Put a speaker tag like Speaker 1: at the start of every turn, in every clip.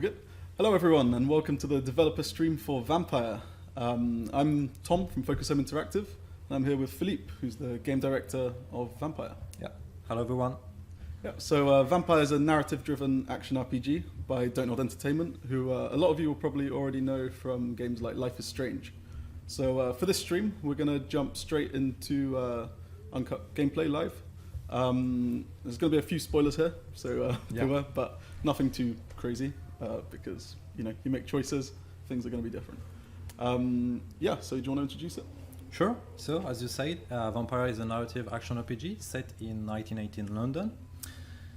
Speaker 1: Good. Hello everyone and welcome to the developer stream for Vampyr. I'm Tom from Focus Home Interactive and I'm here with Philippe, who's the game director of Vampyr.
Speaker 2: Yeah. Hello everyone.
Speaker 1: Yeah, so Vampyr is a narrative-driven action RPG by Dontnod Entertainment, who a lot of you will probably already know from games like Life is Strange. So for this stream, we're going to jump straight into uncut gameplay live. There's going to be a few spoilers here, so beware, but nothing too crazy because you make choices, things are going to be different. So do you want to introduce it?
Speaker 2: Sure. So, as you said, Vampyr is a narrative action RPG set in 1918 London.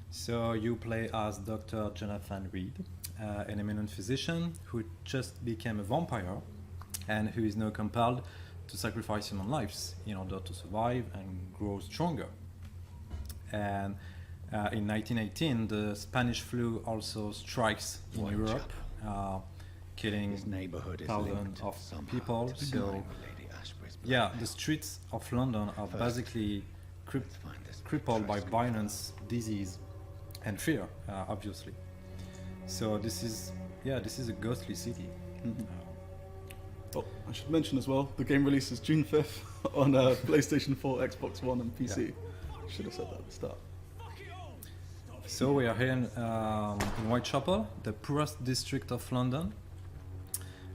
Speaker 2: So you play as Dr. Jonathan Reed, an eminent physician who just became a vampire and who is now compelled to sacrifice human lives in order to survive and grow stronger. And in 1918, the Spanish flu also strikes in Europe, killing thousands of people. So, yeah, the streets of London are basically crippled by violence, disease, and fear, obviously. So this is a ghostly city.
Speaker 1: Mm-hmm. Oh, I should mention as well, the game releases June 5th on PlayStation 4, Xbox One, and PC. Yeah. Should have said that at the start.
Speaker 2: So we are here in Whitechapel, the poorest district of London,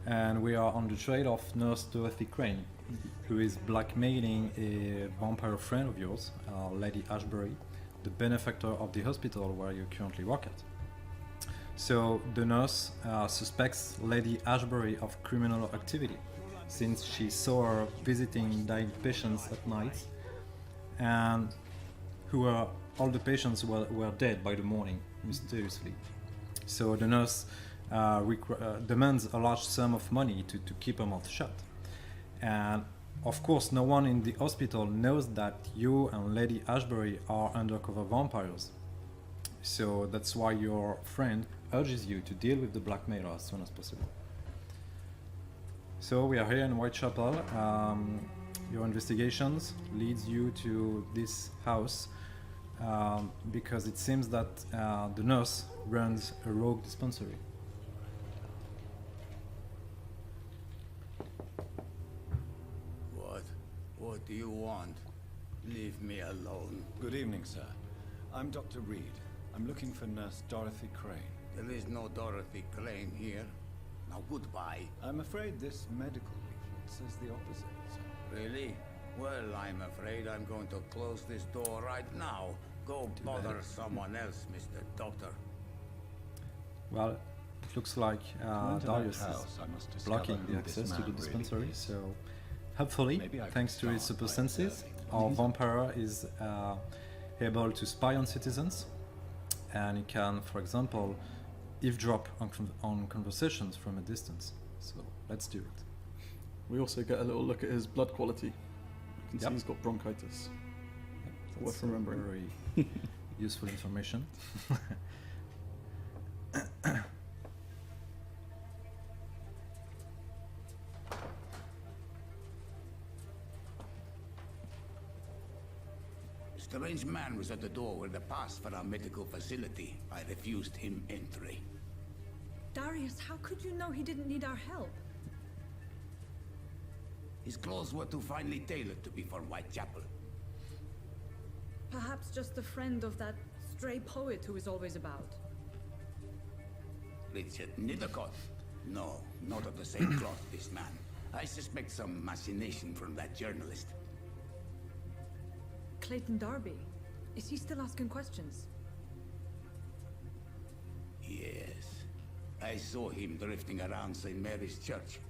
Speaker 2: and we are on the trail of Nurse Dorothy Crane, who is blackmailing a vampire friend of yours, Lady Ashbury, the benefactor of the hospital where you currently work at. So the nurse suspects Lady Ashbury of criminal activity, since she saw her visiting dying patients at night, and all the patients were dead by the morning, mysteriously. So the nurse demands a large sum of money to keep her mouth shut. And of course, no one in the hospital knows that you and Lady Ashbury are undercover vampires. So that's why your friend urges you to deal with the blackmailer as soon as possible. So we are here in Whitechapel. Your investigations leads you to this house because it seems that the nurse runs a rogue dispensary.
Speaker 3: What do you want? Leave me alone.
Speaker 4: Good evening, sir. I'm Dr. Reed. I'm looking for Nurse Dorothy Crane.
Speaker 3: There is no Dorothy Crane here. Now goodbye.
Speaker 4: I'm afraid this medical leaflet says the opposite, sir.
Speaker 3: Really? Well, I'm afraid I'm going to close this door right now. Go bother someone else, Mr. Doctor.
Speaker 2: Well, it looks like Darius is blocking the access to the dispensary, so hopefully, thanks to his super senses, our vampire is able to spy on citizens, and he can, for example, eavesdrop on conversations from a distance. So let's do it.
Speaker 1: We also get a little look at his blood quality. You can see he's got bronchitis.
Speaker 2: That's
Speaker 1: worth remembering.
Speaker 2: Very useful information.
Speaker 3: A strange man was at the door with a pass for our medical facility. I refused him entry.
Speaker 5: Darius, how could you know he didn't need our help?
Speaker 3: His clothes were too finely tailored to be for Whitechapel.
Speaker 5: Perhaps just a friend of that stray poet who is always about.
Speaker 3: Richard Nithercott? No, not of the same cloth, this man. I suspect some machination from that journalist.
Speaker 5: Clayton Darby. Is he still asking questions?
Speaker 3: Yes. I saw him drifting around St. Mary's Church.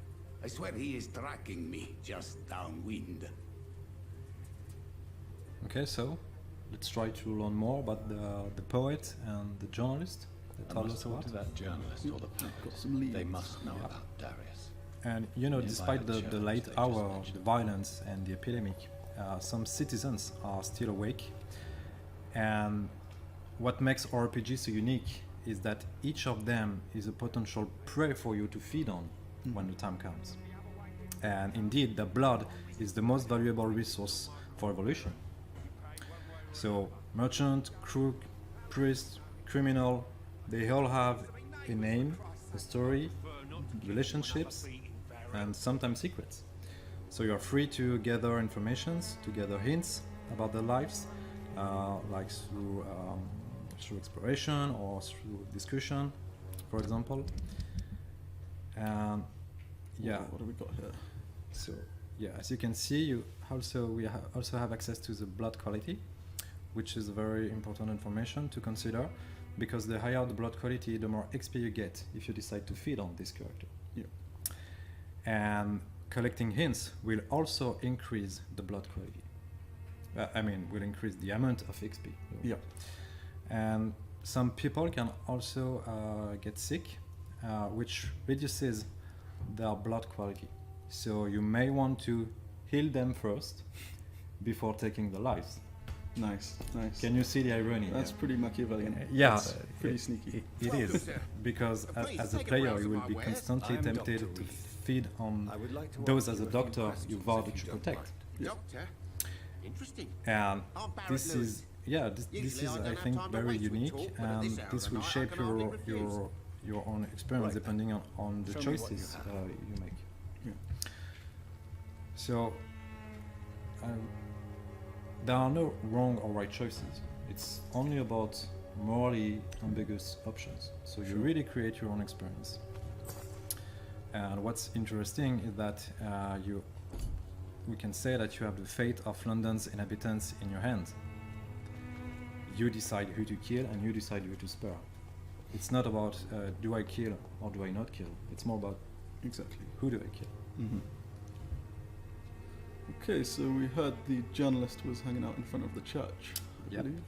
Speaker 3: I swear he is tracking me just downwind.
Speaker 2: Okay, so let's try to learn more about the poet and the journalist that told us about.
Speaker 4: To that journalist or the
Speaker 1: some
Speaker 4: they must know about Darius.
Speaker 2: And despite the late hour, the violence and the epidemic, some citizens are still awake. And what makes RPG so unique is that each of them is a potential prey for you to feed on when the time comes. And indeed, the blood is the most valuable resource for evolution. So merchant, crook, priest, criminal, they all have a name a story, relationships, and sometimes secrets. So you're free to gather informations, to gather hints about their lives, like through exploration or through discussion, for example. And yeah,
Speaker 1: What do we got here?
Speaker 2: so yeah, as you can see, we also have access to the blood quality, which is very important information to consider, because the higher the blood quality, the more XP you get if you decide to feed on this character.
Speaker 1: Yeah.
Speaker 2: And collecting hints will also increase the blood quality. Will increase the amount of XP.
Speaker 1: Yeah.
Speaker 2: And some people can also get sick, which reduces their blood quality. So you may want to heal them first before taking their lives.
Speaker 1: Nice.
Speaker 2: Can you see the irony?
Speaker 1: That's pretty Machiavellian.
Speaker 2: Yeah,
Speaker 1: That's pretty sneaky.
Speaker 2: It is, because as a player you will be constantly
Speaker 4: I am
Speaker 2: tempted
Speaker 4: Dr.
Speaker 2: to
Speaker 4: Reed.
Speaker 2: feed on
Speaker 4: I would like to
Speaker 2: those
Speaker 4: ask
Speaker 2: as a
Speaker 4: you a few
Speaker 2: doctor you
Speaker 4: questions
Speaker 2: vowed
Speaker 4: if
Speaker 2: to
Speaker 4: you don't
Speaker 2: protect.
Speaker 4: mind.
Speaker 3: Doctor? Interesting.
Speaker 2: And
Speaker 3: I'm Barrett
Speaker 2: this
Speaker 3: Lewis.
Speaker 2: is this
Speaker 3: Usually
Speaker 2: is
Speaker 3: I don't
Speaker 2: I
Speaker 3: have
Speaker 2: think
Speaker 3: time to
Speaker 2: very
Speaker 3: waste with
Speaker 2: unique,
Speaker 3: talk, but at
Speaker 2: and
Speaker 3: this hour
Speaker 2: this
Speaker 3: of
Speaker 2: will
Speaker 3: the night,
Speaker 2: shape
Speaker 3: I can hardly refuse.
Speaker 2: your own experience
Speaker 4: Right.
Speaker 2: depending on the
Speaker 4: Show me what you
Speaker 2: choices
Speaker 4: have.
Speaker 2: you make.
Speaker 1: Yeah.
Speaker 2: So there are no wrong or right choices. It's only about morally ambiguous options. So you really create your own experience. And what's interesting is that we can say that you have the fate of London's inhabitants in your hands. You decide who to kill and you decide who to spare. It's not about do I kill or do I not kill. It's more about
Speaker 1: Exactly.
Speaker 2: who do I kill.
Speaker 1: Mm-hmm. Okay, so we heard the journalist was hanging out in front of the church, I
Speaker 2: Yep.
Speaker 1: believe.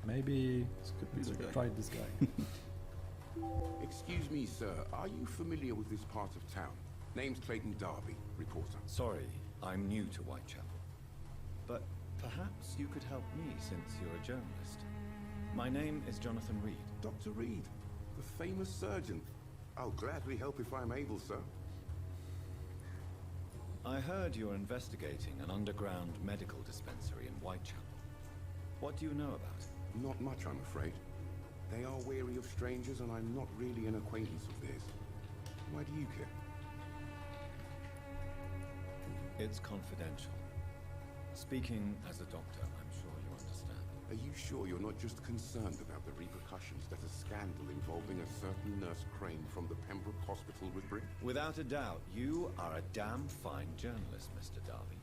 Speaker 2: Maybe
Speaker 1: This could be
Speaker 2: let's
Speaker 1: the guy.
Speaker 2: try this guy.
Speaker 3: Excuse me, sir. Are you familiar with this part of town? Name's Clayton Darby, reporter.
Speaker 4: Sorry, I'm new to Whitechapel. But perhaps you could help me since you're a journalist. My name is Jonathan Reed.
Speaker 3: Dr. Reed, the famous surgeon. I'll gladly help if I'm able, sir.
Speaker 4: I heard you're investigating an underground medical dispensary in Whitechapel. What do you know about it?
Speaker 3: Not much, I'm afraid. They are wary of strangers, and I'm not really an acquaintance of theirs. Why do you care?
Speaker 4: It's confidential. Speaking as a doctor, I'm sure you understand.
Speaker 3: Are you sure you're not just concerned about the repercussions that a scandal involving a certain Nurse Crane from the Pembroke Hospital would bring?
Speaker 4: Without a doubt, you are a damn fine journalist, Mr. Darby.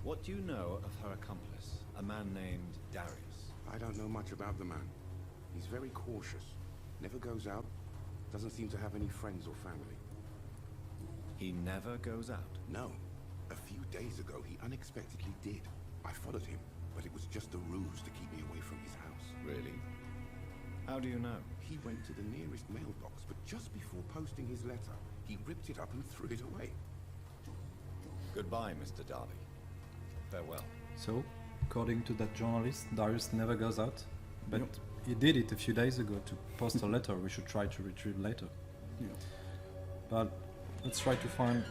Speaker 4: What do you know of her accomplice, a man named Darius?
Speaker 3: I don't know much about the man. He's very cautious. Never goes out. Doesn't seem to have any friends or family.
Speaker 4: He never goes out.
Speaker 3: No. A few days ago, he unexpectedly did. I followed him, but it was just a ruse to keep me away from his house.
Speaker 4: Really? How do you know?
Speaker 3: He went to the nearest mailbox, but just before posting his letter, he ripped it up and threw it away.
Speaker 4: Goodbye, Mr. Darby. Farewell.
Speaker 2: So, according to that journalist, Darius never goes out, but
Speaker 1: Yep.
Speaker 2: he did it a few days ago to post a letter we should try to retrieve later.
Speaker 1: Yeah.
Speaker 2: But let's try to find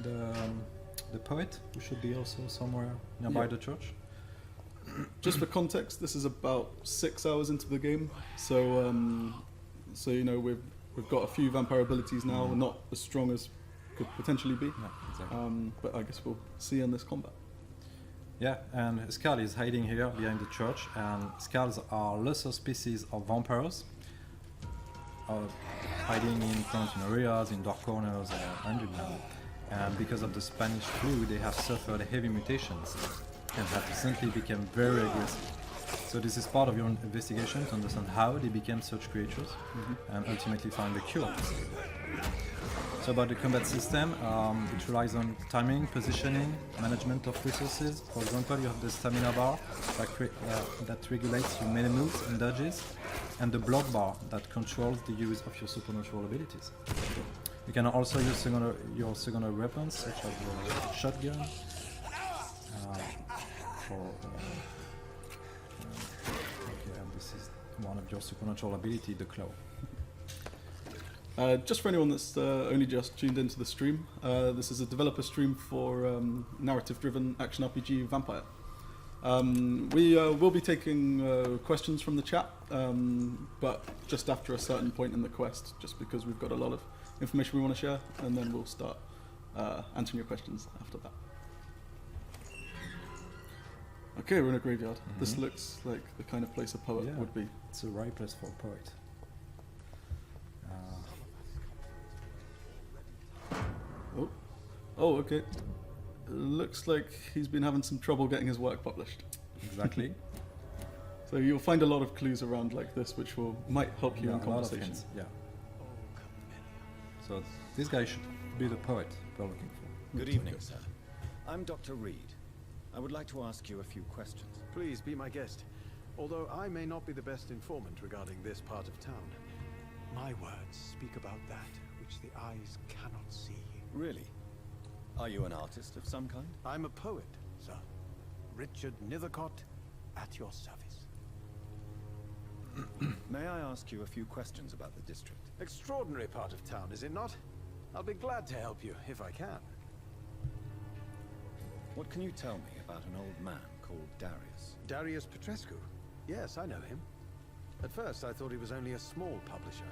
Speaker 2: the poet, who should be also somewhere nearby
Speaker 1: Yeah.
Speaker 2: the church.
Speaker 1: Just for context, this is about 6 hours into the game, so you know we've got a few vampire abilities now, not as strong as could potentially be,
Speaker 2: Yeah, exactly.
Speaker 1: but I guess we'll see in this combat.
Speaker 2: Yeah, and Skull is hiding here behind the church, and skulls are lesser species of vampires, hiding in fountain areas, in dark corners, or underground. And because of the Spanish flu, they have suffered heavy mutations and have recently become very aggressive. So this is part of your investigation to understand how they became such creatures and ultimately find a cure. So about the combat system, it relies on timing, positioning, management of resources. For example, you have the stamina bar that regulates your melee moves and dodges, and the block bar that controls the use of your supernatural abilities. You can also use your secondary weapons, such as your shotgun, and this is one of your supernatural ability, the claw.
Speaker 1: Just for anyone that's only just tuned into the stream, this is a developer stream for narrative-driven action RPG Vampyr. We will be taking questions from the chat, but just after a certain point in the quest, just because we've got a lot of information we want to share, and then we'll start answering your questions after that. Okay, we're in a graveyard. This looks like the kind of place a poet
Speaker 2: Yeah.
Speaker 1: would be.
Speaker 2: It's a right place for a poet.
Speaker 1: Oh, okay. Looks like he's been having some trouble getting his work published.
Speaker 2: Exactly.
Speaker 1: So you'll find a lot of clues around like this, which might help you
Speaker 2: Yeah,
Speaker 1: in
Speaker 2: a lot of
Speaker 1: conversation.
Speaker 2: hints. Yeah. So this guy should be the poet we're looking for.
Speaker 4: Good evening, sir. I'm Dr. Reed. I would like to ask you a few questions.
Speaker 6: Please be my guest. Although I may not be the best informant regarding this part of town, my words speak about that which the eyes cannot see.
Speaker 4: Really? Are you an artist of some kind?
Speaker 6: I'm a poet, sir. Richard Nethercott, at your service.
Speaker 4: May I ask you a few questions about the district?
Speaker 6: Extraordinary part of town, is it not? I'll be glad to help you, if I can.
Speaker 4: What can you tell me about an old man called Darius?
Speaker 6: Darius Petrescu. Yes, I know him. At first, I thought he was only a small publisher.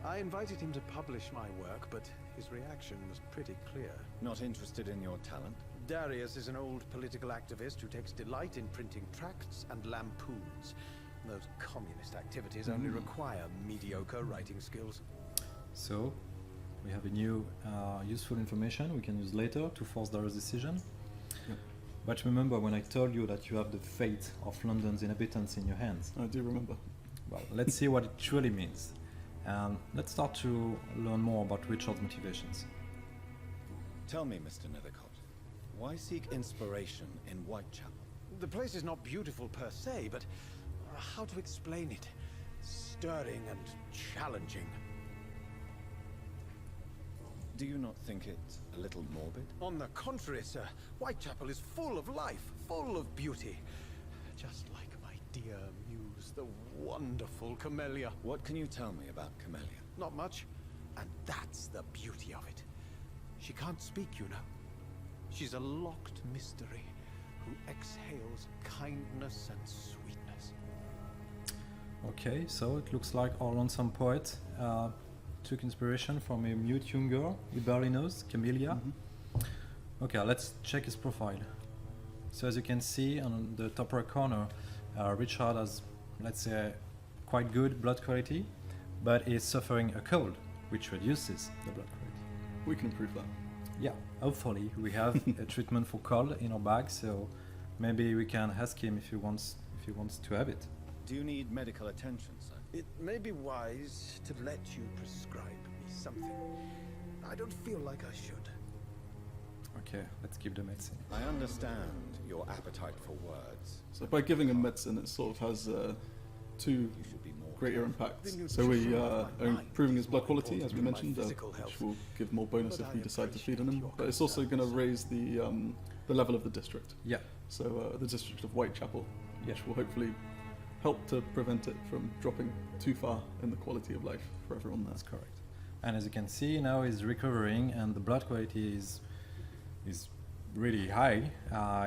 Speaker 6: I invited him to publish my work, but his reaction was pretty clear.
Speaker 4: Not interested in your talent?
Speaker 6: Darius is an old political activist who takes delight in printing tracts and lampoons. Those communist activities only require mediocre writing skills.
Speaker 2: So we have a new useful information we can use later to force their decision.
Speaker 1: Yep.
Speaker 2: But remember when I told you that you have the fate of London's inhabitants in your hands.
Speaker 1: I do remember.
Speaker 2: Well, let's see what it truly means. And let's start to learn more about Richard's motivations.
Speaker 4: Tell me, Mr. Nethercott, why seek inspiration in Whitechapel?
Speaker 6: The place is not beautiful per se, but how to explain it? Stirring and challenging.
Speaker 4: Do you not think it a little morbid?
Speaker 6: On the contrary, sir, Whitechapel is full of life, full of beauty. Just like my dear muse, the wonderful Camellia.
Speaker 4: What can you tell me about Camellia?
Speaker 6: Not much, and that's the beauty of it. She can't speak, you know. She's a locked mystery who exhales kindness and sweetness.
Speaker 2: Okay, so it looks like our lonesome poet took inspiration from a mute young girl he barely knows, Camellia. Okay, let's check his profile. So as you can see on the top right corner, Richard has, let's say, quite good blood quality, but is suffering a cold, which reduces the blood quality.
Speaker 1: We can improve that.
Speaker 2: Yeah, hopefully we have a treatment for cold in our bag, so maybe we can ask him if he wants to have it.
Speaker 4: Do you need medical attention, sir?
Speaker 6: It may be wise to let you prescribe me something. I don't feel like I should.
Speaker 2: Okay, let's keep the medicine.
Speaker 4: I understand your appetite for words.
Speaker 1: So by giving him medicine, it sort of has two
Speaker 4: You should be more
Speaker 1: greater
Speaker 4: careful.
Speaker 1: impacts.
Speaker 6: The
Speaker 1: So we
Speaker 6: nutrition of
Speaker 1: are
Speaker 6: my mind
Speaker 1: improving his
Speaker 6: is
Speaker 1: blood
Speaker 6: more
Speaker 1: quality, as we
Speaker 6: important than
Speaker 1: mentioned,
Speaker 6: my physical
Speaker 1: which
Speaker 6: health.
Speaker 1: will give more bonus
Speaker 6: But
Speaker 1: if we
Speaker 6: I
Speaker 1: decide to feed on
Speaker 6: appreciate
Speaker 1: him.
Speaker 6: your
Speaker 1: But it's also going to
Speaker 6: concern,
Speaker 1: raise the level of the district.
Speaker 2: Yeah,
Speaker 1: So the district of Whitechapel, which will hopefully help to prevent it from dropping too far in the quality of life for everyone there.
Speaker 2: that's correct. And as you can see, now he's recovering, and the blood quality is really high.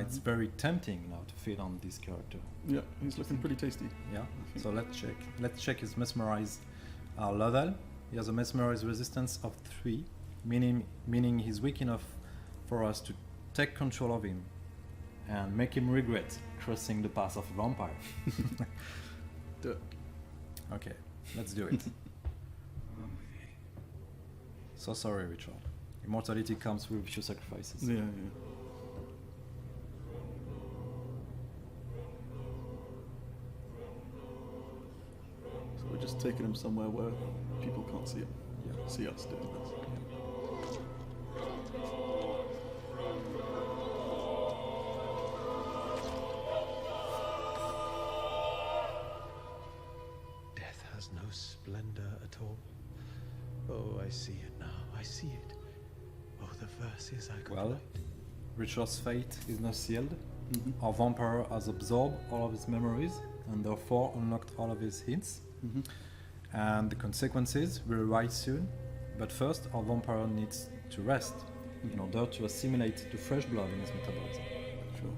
Speaker 2: It's very tempting now to feed on this character.
Speaker 1: Yeah, he's looking pretty tasty.
Speaker 2: Yeah. So let's check his mesmerize level. He has a mesmerize resistance of 3, meaning he's weak enough for us to take control of him and make him regret crossing the path of a vampire.
Speaker 1: Do it.
Speaker 2: Okay, let's do it. So sorry, Richard. Immortality comes with few sacrifices.
Speaker 1: Yeah. So we're just taking him somewhere where people can't see him.
Speaker 2: Yeah.
Speaker 1: See us doing this.
Speaker 6: Death has no splendor at all. Oh, I see it now. I see it. Oh, the verses I could
Speaker 2: Well,
Speaker 6: write.
Speaker 2: Richard's fate is now sealed. Our vampire has absorbed all of his memories and therefore unlocked all of his hints. And the consequences will arise soon. But first, our vampire needs to rest in order to assimilate the fresh blood in his metabolism.
Speaker 1: Sure.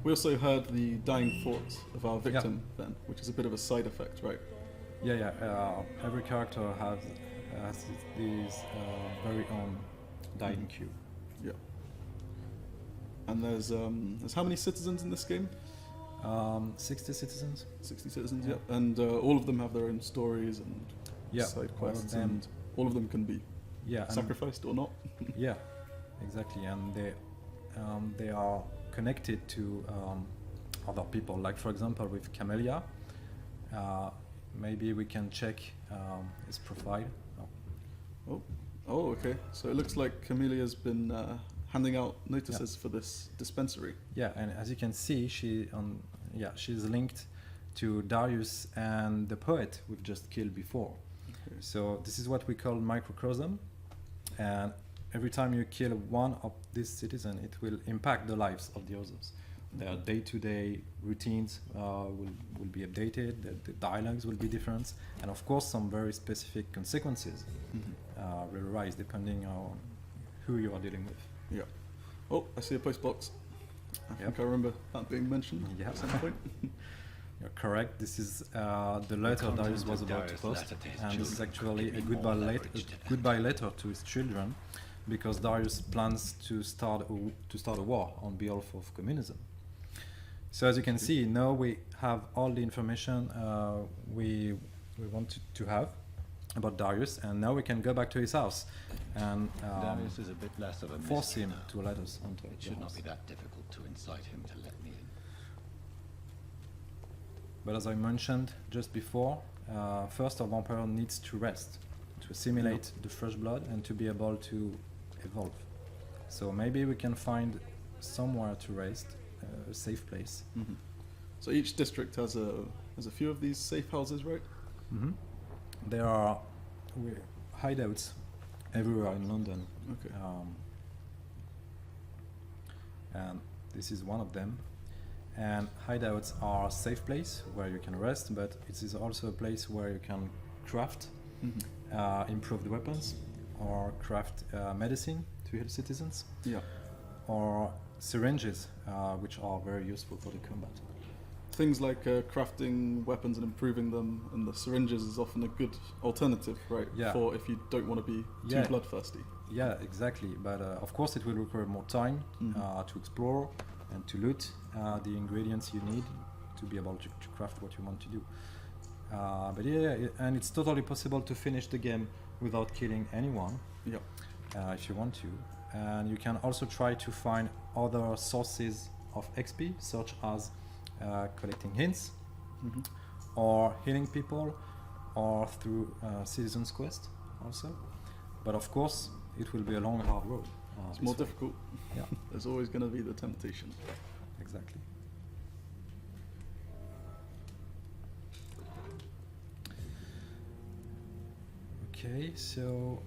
Speaker 1: We also heard the dying thoughts of our victim then, which is a bit of a side effect, right?
Speaker 2: Yeah. Every character has these very own dying cue.
Speaker 1: Yeah. And there's how many citizens in this game?
Speaker 2: 60 citizens.
Speaker 1: 60 citizens, yeah. And all of them have their own stories and side quests, and all of them can be sacrificed or not.
Speaker 2: Yeah, exactly. And they are connected to other people. Like for example, with Camellia, maybe we can check his profile.
Speaker 1: Oh, okay. So it looks like Camelia's been handing out notices for this dispensary.
Speaker 2: Yeah, and as you can see, she's linked to Darius and the poet we've just killed before. Okay. So this is what we call microcosm, and every time you kill one of these citizens, it will impact the lives of the others. Their day-to-day routines will be updated, the dialogues will be different, and of course some very specific consequences will arise depending on who you are dealing with.
Speaker 1: Yeah. Oh, I see a post box. I think I remember that being mentioned at some point.
Speaker 2: You're correct. This is the letter Darius was about to post, and this is actually a goodbye letter to his children, because Darius plans to start a war on behalf of communism. So as you can see, now we have all the information we wanted to have about Darius, and now we can go back to his house and
Speaker 4: Darius is a bit less of a
Speaker 2: force him
Speaker 4: now.
Speaker 2: to let us onto
Speaker 4: It
Speaker 2: the
Speaker 4: should
Speaker 2: house.
Speaker 4: not be that difficult to incite him to let me in.
Speaker 2: But as I mentioned just before, first a vampire needs to rest, to assimilate the fresh blood and to be able to evolve. So maybe we can find somewhere to rest, a safe place.
Speaker 1: Mm-hmm. So each district has a few of these safe houses, right?
Speaker 2: Mm-hmm. There are hideouts everywhere in London.
Speaker 1: Okay.
Speaker 2: And this is one of them. And hideouts are a safe place where you can rest, but it is also a place where you can craft improved weapons, or craft medicine to heal citizens, or syringes, which are very useful for the combat.
Speaker 1: Things like crafting weapons and improving them, and the syringes is often a good alternative, right?
Speaker 2: Yeah.
Speaker 1: For if you don't want to be too bloodthirsty.
Speaker 2: Yeah, exactly. But of course, it will require more time to explore and to loot the ingredients you need to be able to craft what you want to do. But and it's totally possible to finish the game without killing anyone, if you want to. And you can also try to find other sources of XP, such as collecting hints, or healing people, or through Citizen's Quest also. But of course, it will be a long, hard road.
Speaker 1: It's more difficult.
Speaker 2: Yeah.
Speaker 1: There's always going to be the temptation.
Speaker 2: Exactly. Okay, so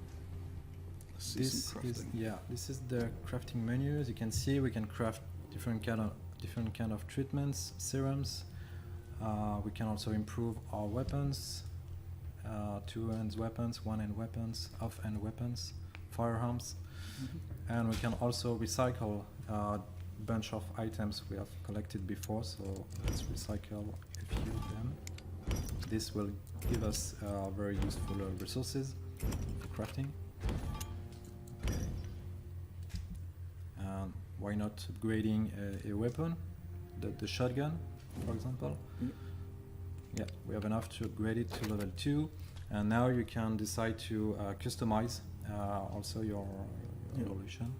Speaker 2: this is the crafting menu. As you can see, we can craft different kind of treatments, serums. We can also improve our weapons, two-hand weapons, one-hand weapons, off-hand weapons, firearms, and we can also recycle a bunch of items we have collected before. So let's recycle a few of them. This will give us very useful resources for crafting. Why not upgrading a weapon, the shotgun, for example? Yeah, we have enough to upgrade it to level 2, and now you can decide to customize also your evolution.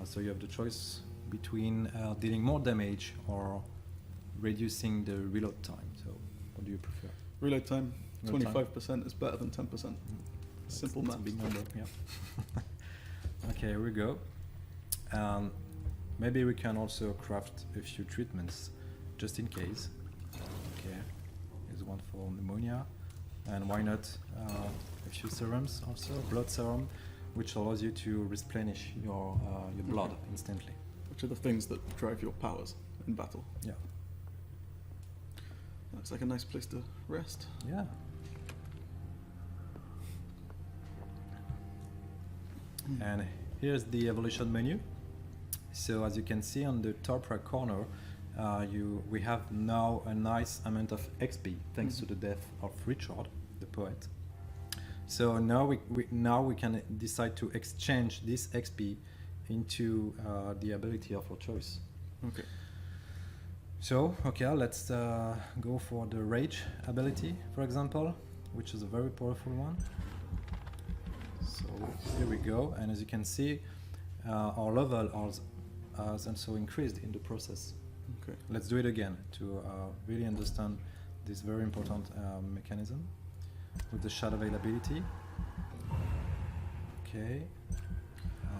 Speaker 2: So you have the choice between dealing more damage or reducing the reload time. So what do you prefer?
Speaker 1: Reload time, 25% is better than 10%. Simple math.
Speaker 2: That's a big number, yeah. Okay, here we go. Maybe we can also craft a few treatments, just in case. Okay, here's one for pneumonia, and why not a few serums also, blood serum, which allows you to replenish your blood instantly.
Speaker 1: Which are the things that drive your powers in battle.
Speaker 2: Yeah.
Speaker 1: Looks like a nice place to rest.
Speaker 2: Yeah. And here's the evolution menu. So as you can see on the top right corner, we have now a nice amount of XP thanks to the death of Richard, the poet. So now we can decide to exchange this XP into the ability of our choice.
Speaker 1: Okay.
Speaker 2: So, okay, let's go for the Rage ability, for example, which is a very powerful one. So here we go, and as you can see, our level has also increased in the process.
Speaker 1: Okay.
Speaker 2: Let's do it again to really understand this very important mechanism with the Shadow Veil ability. Okay,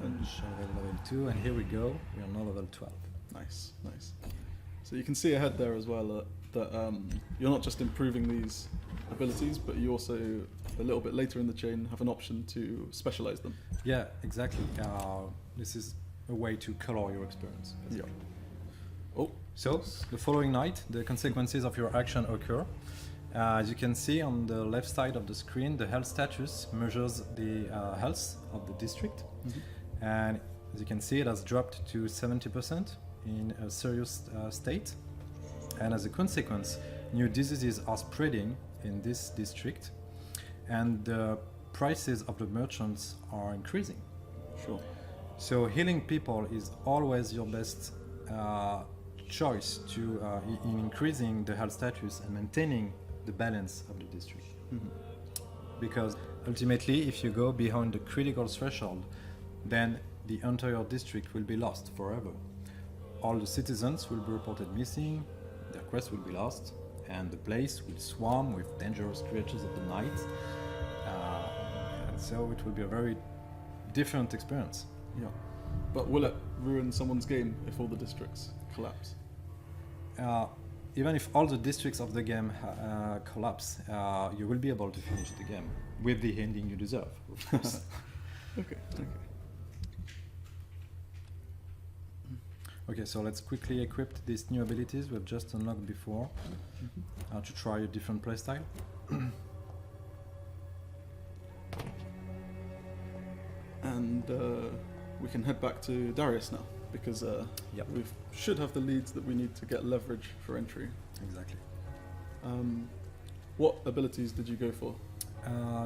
Speaker 2: and Shadow Veil level 2, and here we go, we are now level 12.
Speaker 1: Nice, nice. So you can see ahead there as well that you're not just improving these abilities, but you also, a little bit later in the chain, have an option to specialize them.
Speaker 2: Yeah, exactly. This is a way to color your experience.
Speaker 1: Yeah. Oh,
Speaker 2: so the following night, the consequences of your action occur. As you can see on the left side of the screen, the health status measures the health of the district. Mm-hmm. And as you can see, it has dropped to 70% in a serious state. And as a consequence, new diseases are spreading in this district, and the prices of the merchants are increasing.
Speaker 1: Sure.
Speaker 2: So healing people is always your best choice to in increasing the health status and maintaining the balance of the district. Mm-hmm. Because ultimately, if you go beyond the critical threshold, then the entire district will be lost forever. All the citizens will be reported missing, their quest will be lost, and the place will swarm with dangerous creatures of the night. And so it will be a very different experience.
Speaker 1: Yeah. But will it ruin someone's game if all the districts collapse?
Speaker 2: Even if all the districts of the game collapse, you will be able to finish the game with the ending you deserve, of course.
Speaker 1: Okay, okay.
Speaker 2: Okay, so let's quickly equip these new abilities we've just unlocked before to try a different playstyle.
Speaker 1: And we can head back to Darius now, because
Speaker 2: Yep.
Speaker 1: we should have the leads that we need to get leverage for entry.
Speaker 2: Exactly.
Speaker 1: What abilities did you go for?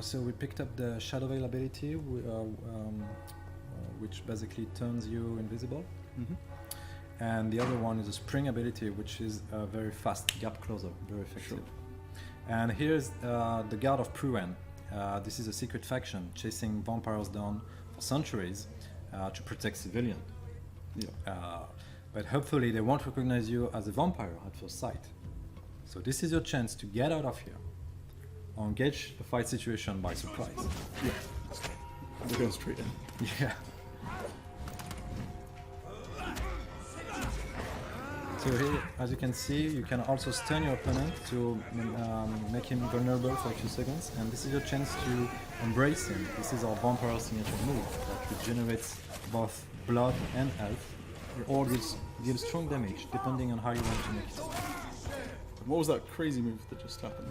Speaker 2: So we picked up the Shadow Veil ability, which basically turns you invisible.
Speaker 1: Mm-hmm.
Speaker 2: And the other one is a Spring ability, which is a very fast gap closer, very effective.
Speaker 1: Sure.
Speaker 2: And here's the Guard of Pruan. This is a secret faction chasing vampires down for centuries to protect civilians.
Speaker 1: Yeah.
Speaker 2: But hopefully they won't recognize you as a vampire at first sight. So this is your chance to get out of here or engage the fight situation by surprise.
Speaker 1: Yeah. We're going straight in.
Speaker 2: Yeah. So here, as you can see, you can also stun your opponent to make him vulnerable for a few seconds, and this is your chance to embrace him. This is our vampire signature move that regenerates both blood and health, or deals strong damage depending on how you want to make it.
Speaker 1: What was that crazy move that just happened?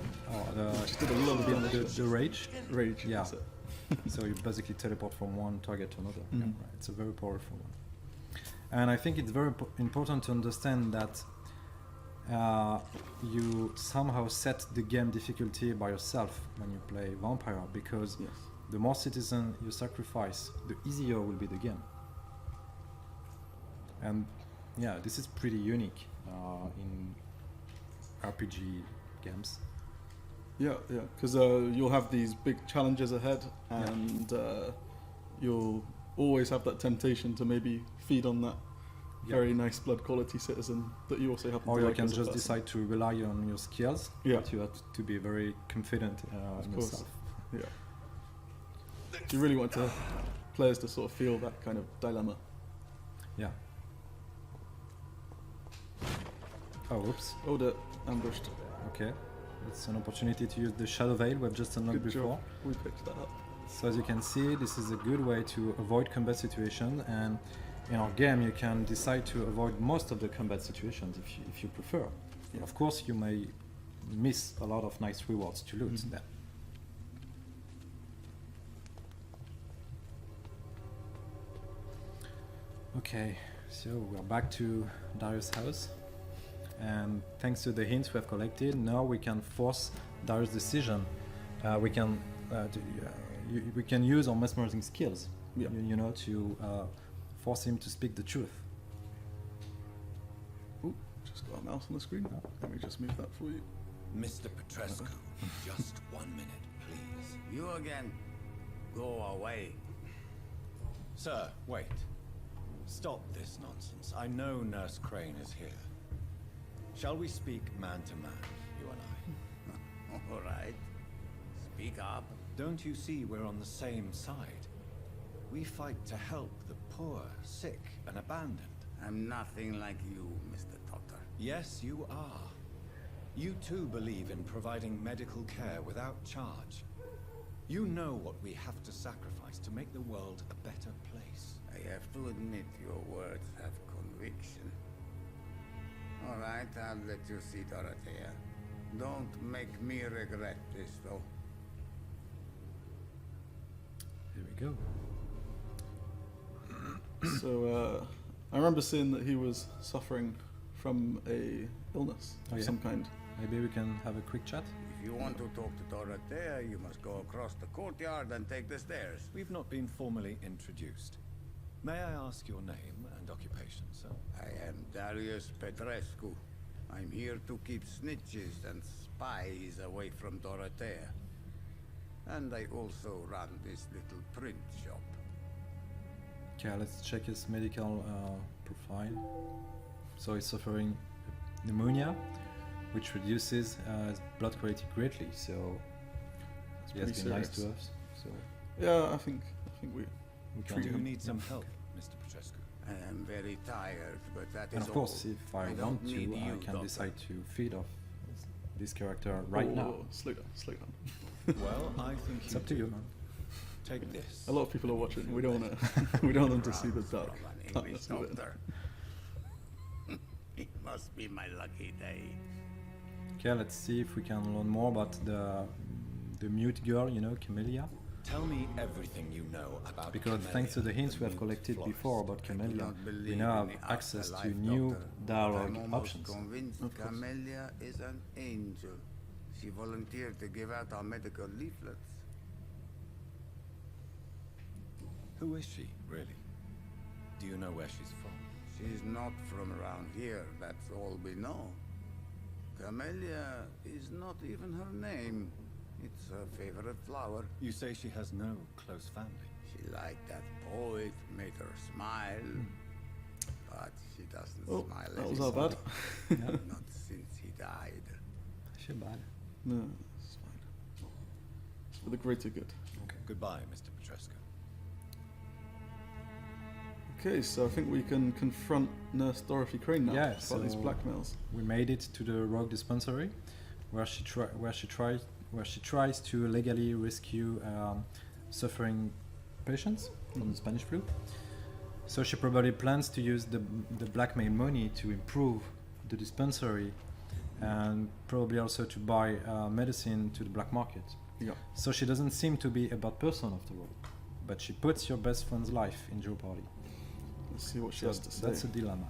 Speaker 2: Just
Speaker 1: did a lot of damage.
Speaker 2: the rage.
Speaker 1: Rage.
Speaker 2: Yeah.
Speaker 1: That's it.
Speaker 2: So you basically teleport from one target to another.
Speaker 1: Mhm.
Speaker 2: Yeah, right. It's a very powerful one. And I think it's very important to understand that you somehow set the game difficulty by yourself when you play Vampire, because
Speaker 1: Yes.
Speaker 2: the more citizen you sacrifice, the easier will be the game. And yeah, this is pretty unique in RPG games.
Speaker 1: Yeah, yeah, because you'll have these big challenges ahead, and you'll always have that temptation to maybe feed on that very nice blood quality citizen that you also happen
Speaker 2: Or
Speaker 1: to
Speaker 2: you
Speaker 1: like
Speaker 2: can
Speaker 1: as a
Speaker 2: just
Speaker 1: person.
Speaker 2: decide to rely on your skills,
Speaker 1: Yeah.
Speaker 2: but you have to be very confident in
Speaker 1: course.
Speaker 2: yourself.
Speaker 1: Yeah. You really want players to sort of feel that kind of dilemma.
Speaker 2: Yeah. Oh, oops.
Speaker 1: Oh, they're ambushed.
Speaker 2: Okay. It's an opportunity to use the Shadow Veil we've just unlocked
Speaker 1: Good
Speaker 2: before.
Speaker 1: job. We picked that up.
Speaker 2: So as you can see, this is a good way to avoid combat situations, and in our game you can decide to avoid most of the combat situations if you prefer.
Speaker 1: Yeah.
Speaker 2: Of course, you may miss a lot of nice rewards to loot
Speaker 1: Mhm.
Speaker 2: then. Okay, so we're back to Darius' house. And thanks to the hints we have collected, now we can force Darius' decision. We can use our mesmerizing skills,
Speaker 1: Yeah.
Speaker 2: you know, to force him to speak the truth.
Speaker 1: Ooh, just got a mouse on the screen. Let me just move that for you.
Speaker 4: Mr. Petrescu, just 1 minute, please.
Speaker 3: You again? Go away.
Speaker 4: Sir, wait. Stop this nonsense. I know Nurse Crane is here. Shall we speak man to man, you and I?
Speaker 3: All right. Speak up.
Speaker 4: Don't you see we're on the same side? We fight to help the poor, sick, and abandoned.
Speaker 3: I'm nothing like you, Mr. Doctor.
Speaker 4: Yes, you are. You too believe in providing medical care without charge. You know what we have to sacrifice to make the world a better place.
Speaker 3: I have to admit your words have conviction. All right, I'll let you see Dorothea. Don't make me regret this, though.
Speaker 2: Here we go.
Speaker 1: So I remember seeing that he was suffering from a illness of
Speaker 2: yeah?
Speaker 1: some kind.
Speaker 2: Maybe we can have a quick chat.
Speaker 3: If you want to talk to Dorothea, you must go across the courtyard and take the stairs.
Speaker 4: We've not been formally introduced. May I ask your name and occupation, sir?
Speaker 3: I am Darius Petrescu. I'm here to keep snitches and spies away from Dorothea. And I also run this little print shop.
Speaker 2: Okay, let's check his medical profile. So he's suffering pneumonia, which reduces his blood quality greatly. So he has
Speaker 1: pretty
Speaker 2: been nice
Speaker 1: serious.
Speaker 2: to us. So
Speaker 1: Yeah, I think we
Speaker 2: can
Speaker 1: treat
Speaker 4: Do you
Speaker 1: him.
Speaker 4: need some help, Mr. Petrescu?
Speaker 3: I am very tired, but that
Speaker 2: And
Speaker 3: is
Speaker 2: of course,
Speaker 3: all.
Speaker 2: if I
Speaker 3: don't
Speaker 2: want to,
Speaker 3: need
Speaker 2: I
Speaker 3: you,
Speaker 2: can
Speaker 3: Doctor.
Speaker 2: decide to feed off this character right now.
Speaker 1: Oh, slow down, slow down.
Speaker 4: Well, I think
Speaker 2: It's up to you, man.
Speaker 4: Take this.
Speaker 1: A lot of people are watching. We don't want to. We don't want them to see the dark.
Speaker 3: From an English
Speaker 1: darkness of it.
Speaker 3: doctor. It must be my lucky day.
Speaker 2: Okay, let's see if we can learn more about the mute girl, you know, Camellia.
Speaker 4: Tell me everything you know about
Speaker 2: Because thanks to the
Speaker 4: Camellia,
Speaker 2: hints we have
Speaker 4: mute
Speaker 2: collected
Speaker 4: florist.
Speaker 2: before about
Speaker 3: I do
Speaker 2: Camellia,
Speaker 3: not
Speaker 2: we
Speaker 3: believe
Speaker 2: now
Speaker 3: in
Speaker 2: have
Speaker 3: the
Speaker 2: access to
Speaker 3: afterlife,
Speaker 2: new
Speaker 3: Doctor, but
Speaker 2: dialogue
Speaker 3: I'm almost
Speaker 2: options.
Speaker 3: convinced
Speaker 1: Of course.
Speaker 3: Camellia is an angel. She volunteered to give out our medical leaflets.
Speaker 4: Who is she, really? Do you know where she's from?
Speaker 3: She's not from around here, that's all we know. Camellia is not even her name. It's her favorite flower.
Speaker 4: You say she has no close family.
Speaker 3: She liked that poet, made her smile. But she doesn't
Speaker 1: Oh,
Speaker 3: smile
Speaker 1: that was
Speaker 3: anymore.
Speaker 1: our bad.
Speaker 3: Not since he died.
Speaker 2: Shit bad.
Speaker 1: No, it's fine. It's for the greater good.
Speaker 4: Goodbye, Mr. Petrescu.
Speaker 1: Okay, so I think we can confront Nurse Dorothy Crane now
Speaker 2: Yeah,
Speaker 1: about these
Speaker 2: so-
Speaker 1: blackmails.
Speaker 2: We made it to the rogue dispensary, where she tries to legally rescue suffering patients from the Spanish flu. So she probably plans to use the blackmail money to improve the dispensary, and probably also to buy medicine to the black market.
Speaker 1: Yeah.
Speaker 2: So she doesn't seem to be a bad person after all, but she puts your best friend's life in jeopardy.
Speaker 1: Let's see what she
Speaker 2: So
Speaker 1: has to say.
Speaker 2: that's a dilemma.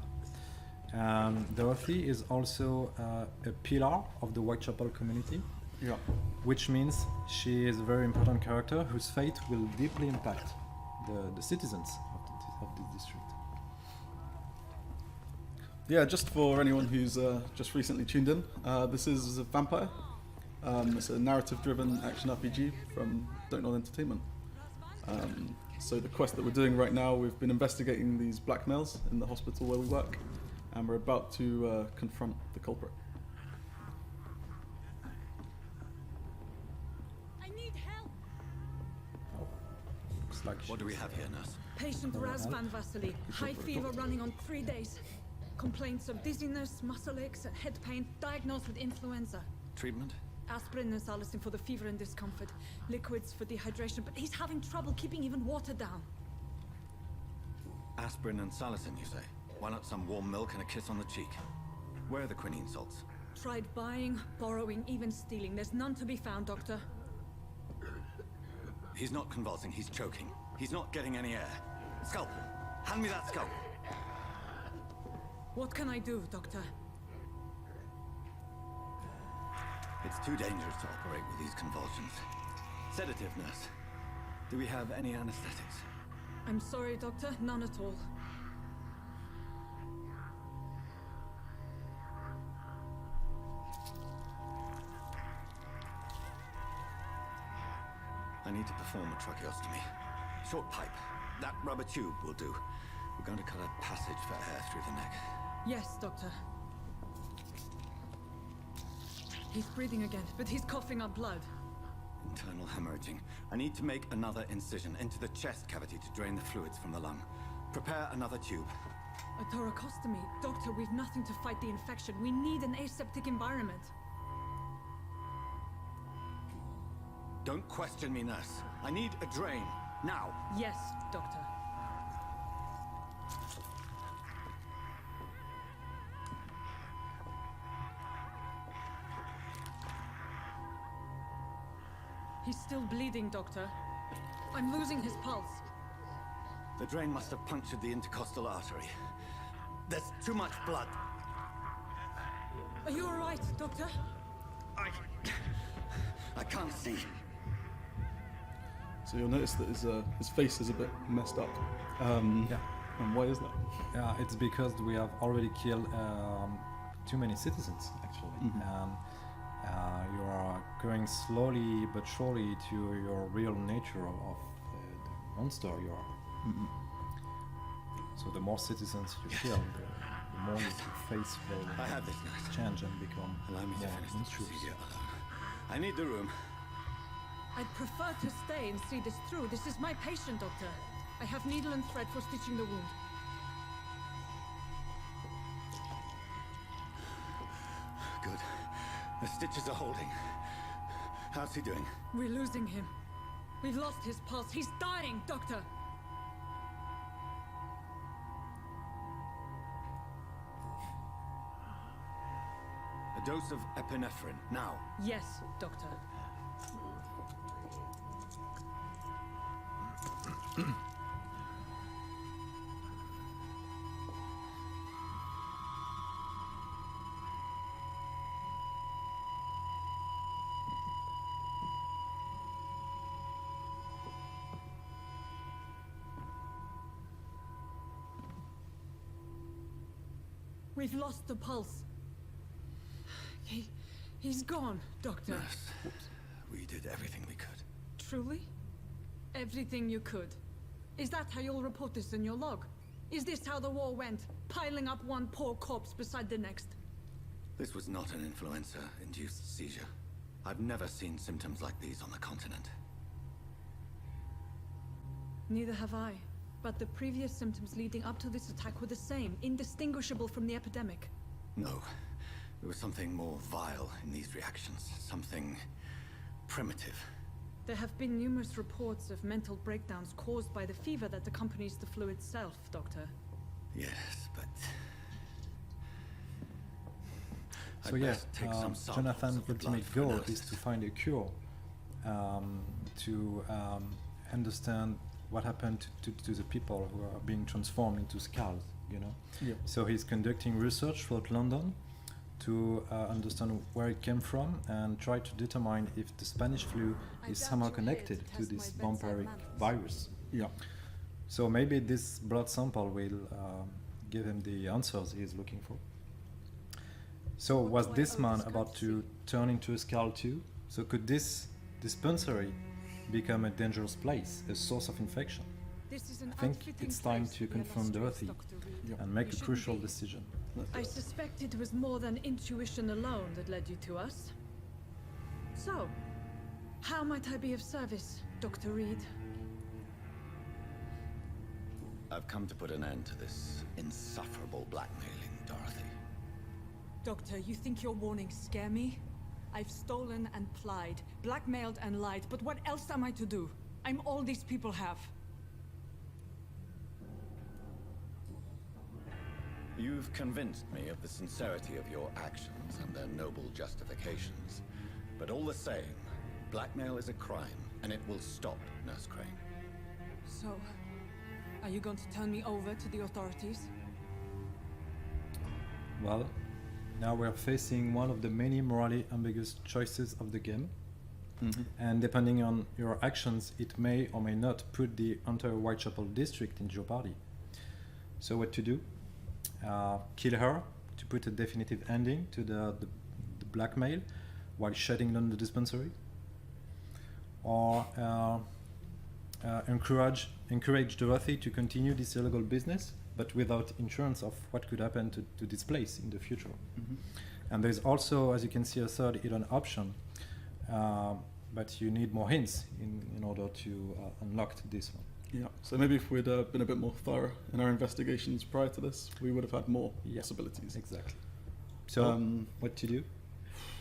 Speaker 2: Dorothy is also a pillar of the Whitechapel community,
Speaker 1: Yeah.
Speaker 2: which means she is a very important character whose fate will deeply impact the citizens of this district.
Speaker 1: Yeah, just for anyone who's just recently tuned in, this is Vampyr. It's a narrative-driven action RPG from Dontnod Entertainment. So the quest that we're doing right now, we've been investigating these blackmails in the hospital where we work, and we're about to confront the culprit.
Speaker 5: I need help.
Speaker 2: Looks like
Speaker 4: What do we have here, nurse?
Speaker 5: Patient Razvan Vasily. High fever running on 3 days. Complaints of dizziness, muscle aches, and head pain. Diagnosed with influenza.
Speaker 4: Treatment?
Speaker 5: Aspirin and salicin for the fever and discomfort. Liquids for dehydration, but he's having trouble keeping even water down.
Speaker 4: Aspirin and salicin, you say? Why not some warm milk and a kiss on the cheek? Where are the quinine salts?
Speaker 5: Tried buying, borrowing, even stealing. There's none to be found, Doctor.
Speaker 4: He's not convulsing, he's choking. He's not getting any air. Scalpel! Hand me that scalpel!
Speaker 5: What can I do, Doctor?
Speaker 4: It's too dangerous to operate with these convulsions. Sedative, nurse. Do we have any anesthetics?
Speaker 5: I'm sorry, Doctor. None at all.
Speaker 4: I need to perform a tracheostomy. Short pipe. That rubber tube will do. We're going to cut a passage for air through the neck.
Speaker 5: Yes, Doctor. He's breathing again, but he's coughing up blood.
Speaker 4: Internal hemorrhaging. I need to make another incision into the chest cavity to drain the fluids from the lung. Prepare another tube.
Speaker 5: A thoracostomy. Doctor, we've nothing to fight the infection. We need an aseptic environment.
Speaker 4: Don't question me, nurse. I need a drain. Now.
Speaker 5: Yes, Doctor. He's still bleeding, Doctor. I'm losing his pulse.
Speaker 4: The drain must have punctured the intercostal artery. There's too much blood.
Speaker 5: Are you all right, Doctor?
Speaker 4: I can't see.
Speaker 1: So you'll notice that his face is a bit messed up.
Speaker 2: Yeah.
Speaker 1: And why is that?
Speaker 2: It's because we have already killed too many citizens, actually. And you are going slowly but surely to your real nature of the monster you are. So the more citizens you kill, the more your face will
Speaker 4: I have this, nurse.
Speaker 2: change and become
Speaker 4: Allow me to
Speaker 2: more
Speaker 4: finish the
Speaker 2: intrusive.
Speaker 4: procedure alone. I need the room.
Speaker 5: I'd prefer to stay and see this through. This is my patient, Doctor. I have needle and thread for stitching the wound.
Speaker 4: Good. The stitches are holding. How's he doing?
Speaker 5: We're losing him. We've lost his pulse. He's dying, Doctor!
Speaker 4: A dose of epinephrine, now.
Speaker 5: Yes, Doctor. We've lost the pulse. He's gone, Doctor.
Speaker 4: Nurse, we did everything we could.
Speaker 5: Truly? Everything you could. Is that how you'll report this in your log? Is this how the war went? Piling up one poor corpse beside the next?
Speaker 4: This was not an influenza-induced seizure. I've never seen symptoms like these on the continent.
Speaker 5: Neither have I. But the previous symptoms leading up to this attack were the same, indistinguishable from the epidemic.
Speaker 4: No. There was something more vile in these reactions. Something primitive.
Speaker 5: There have been numerous reports of mental breakdowns caused by the fever that accompanies the flu itself, Doctor.
Speaker 4: Yes, but...
Speaker 2: So
Speaker 4: I'd
Speaker 2: yeah,
Speaker 4: best take some samples
Speaker 2: Jonathan's
Speaker 4: of the blood
Speaker 2: ultimate
Speaker 4: for
Speaker 2: goal
Speaker 4: analysis.
Speaker 2: is to find a cure, to understand what happened to the people who are being transformed into skulls, you know?
Speaker 1: Yeah.
Speaker 2: So he's conducting research throughout London to understand where it came from and try to determine if the Spanish flu
Speaker 5: I
Speaker 2: is
Speaker 5: doubt
Speaker 2: somehow
Speaker 5: you're here
Speaker 2: connected
Speaker 5: to
Speaker 2: to
Speaker 5: test
Speaker 2: this
Speaker 5: my bedside
Speaker 2: vampiric
Speaker 5: manners.
Speaker 2: virus.
Speaker 1: Yeah.
Speaker 2: So maybe this blood sample will give him the answers he is looking for. So
Speaker 5: What
Speaker 2: was
Speaker 5: do I
Speaker 2: this
Speaker 5: owe
Speaker 2: man
Speaker 5: this
Speaker 2: about to
Speaker 5: courtesy?
Speaker 2: turn into a skull too? So could this dispensary become a dangerous place, a source of infection?
Speaker 5: This is an
Speaker 2: I think
Speaker 5: unfitting
Speaker 2: it's time
Speaker 5: place
Speaker 2: to
Speaker 5: be
Speaker 2: confront
Speaker 5: illustrious,
Speaker 2: Dorothy
Speaker 5: Dr. Reed.
Speaker 2: and make
Speaker 5: You
Speaker 2: a
Speaker 5: shouldn't
Speaker 2: crucial
Speaker 5: be.
Speaker 2: decision.
Speaker 5: I suspect it was more than intuition alone that led you to us. So, how might I be of service, Dr. Reed?
Speaker 4: I've come to put an end to this insufferable blackmailing, Dorothy.
Speaker 5: Doctor, you think your warnings scare me? I've stolen and plied, blackmailed and lied, but what else am I to do? I'm all these people have.
Speaker 4: You've convinced me of the sincerity of your actions and their noble justifications. But all the same, blackmail is a crime, and it will stop, Nurse Crane.
Speaker 5: So, are you going to turn me over to the authorities?
Speaker 2: Well, Now we're facing one of the many morally ambiguous choices of the game.
Speaker 1: Mm-hmm.
Speaker 2: And depending on your actions, it may or may not put the entire Whitechapel district in jeopardy. So what to do? Kill her to put a definitive ending to the blackmail while shutting down the dispensary? Or encourage Dorothy to continue this illegal business, but without insurance of what could happen to this place in the future.
Speaker 1: Mm-hmm.
Speaker 2: And there's also, as you can see, a third hidden option, but you need more hints in order to unlock this one.
Speaker 1: Yeah, so maybe if we'd been a bit more thorough in our investigations prior to this, we would have had more possibilities.
Speaker 2: Exactly. So, what to do?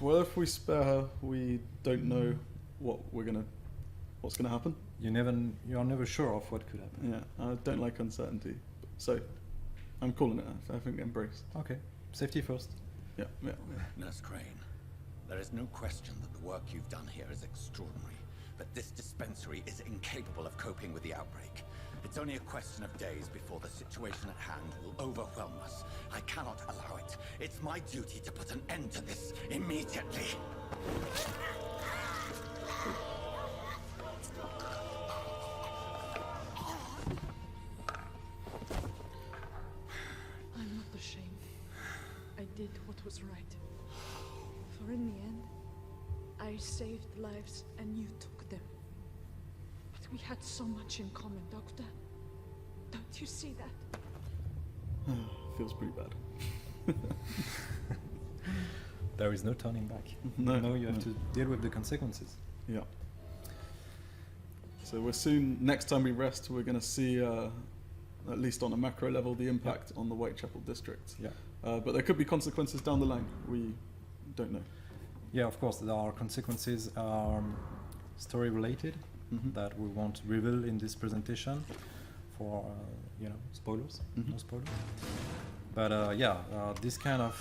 Speaker 1: Well, if we spare her, we don't know what's gonna happen.
Speaker 2: You're never sure of what could happen.
Speaker 1: Yeah, I don't like uncertainty, so I'm calling it. I think embrace.
Speaker 2: Okay, safety first.
Speaker 1: Yeah.
Speaker 4: Nurse Crane, there is no question that the work you've done here is extraordinary, but this dispensary is incapable of coping with the outbreak. It's only a question of days before the situation at hand will overwhelm us. I cannot allow it. It's my duty to put an end to this immediately.
Speaker 5: I'm not ashamed. I did what was right. For in the end, I saved lives and you took them. But we had so much in common, Doctor. Don't you see that?
Speaker 1: Feels pretty bad.
Speaker 2: There is no turning back. No, you have to deal with the consequences.
Speaker 1: Yeah. So next time we rest, we're going to see, at least on a macro level, the impact on the Whitechapel district.
Speaker 2: Yeah.
Speaker 1: But there could be consequences down the line. We don't know.
Speaker 2: Yeah, of course, there are consequences story related that we won't reveal in this presentation for spoilers, no spoilers. But this kind of